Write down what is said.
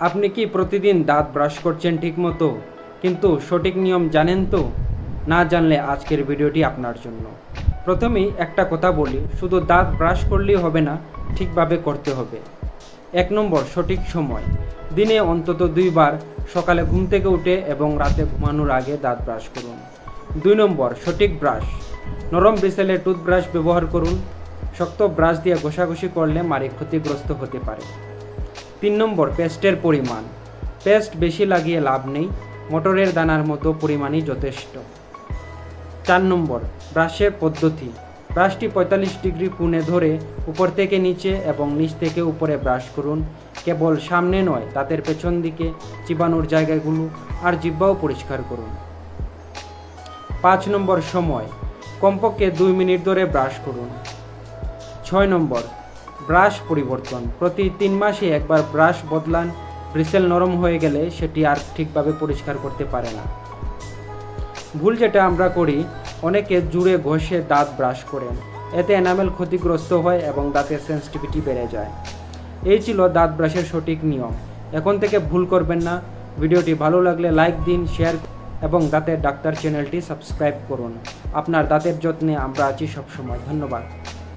আপনি কি প্রতিদিন দাঁত ব্রাশ করছেন ঠিকমতো, কিন্তু সঠিক নিয়ম জানেন তো? না জানলে আজকের ভিডিওটি আপনার জন্য। প্রথমেই একটা কথা বলি, শুধু দাঁত ব্রাশ করলেই হবে না, ঠিকভাবে করতে হবে। 1 নম্বর, সঠিক সময়। দিনে অন্তত 2 বার, সকালে ঘুম থেকে উঠে এবং রাতে ঘুমানোর আগে দাঁত ব্রাশ করুন। 2 নম্বর, সঠিক ব্রাশ। নরম ব্রিসেলের টুথব্রাশ ব্যবহার করুন। শক্ত ব্রাশ দিয়ে ঘষাঘষি করলে মাড়ি ক্ষতিগ্রস্ত হতে পারে। 3 নম্বর, পেস্টের পরিমাণ। পেস্ট বেশি লাগিয়ে লাভ নেই, মটরের দানার মতো পরিমাণই যথেষ্ট। 4 নম্বর, ব্রাশের পদ্ধতি। ব্রাশটি 45 ডিগ্রি কোণে ধরে উপর থেকে নিচে এবং নিচ থেকে উপরে ব্রাশ করুন। কেবল সামনে নয়, দাঁতের পেছন দিকে, চিবানোর জায়গাগুলো আর জিহ্বাও পরিষ্কার করুন। 5 নম্বর, সময়। কমপক্ষে 2 মিনিট ধরে ব্রাশ করুন। 6 নম্বর, ব্রাশ পরিবর্তন। প্রতি 3 মাসে একবার ব্রাশ বদলান। ব্রিসেল নরম হয়ে গেলে সেটি আর ঠিকভাবে পরিষ্কার করতে পারে না। ভুল যেটা আমরা করি, অনেকে জুড়ে ঘষে দাঁত ব্রাশ করেন। এতে এনামেল ক্ষতিগ্রস্ত হয় এবং দাঁতের সেন্সিটিভিটি বেড়ে যায়। এই ছিল দাঁত ব্রাশের সঠিক নিয়ম। এখন থেকে ভুল করবেন না। ভিডিওটি ভালো লাগলে লাইক দিন, শেয়ার এবং দাঁতের ডাক্তার চ্যানেলটি সাবস্ক্রাইব করুন। আপনার দাঁতের যত্নে আমরা আছি সবসময়। ধন্যবাদ।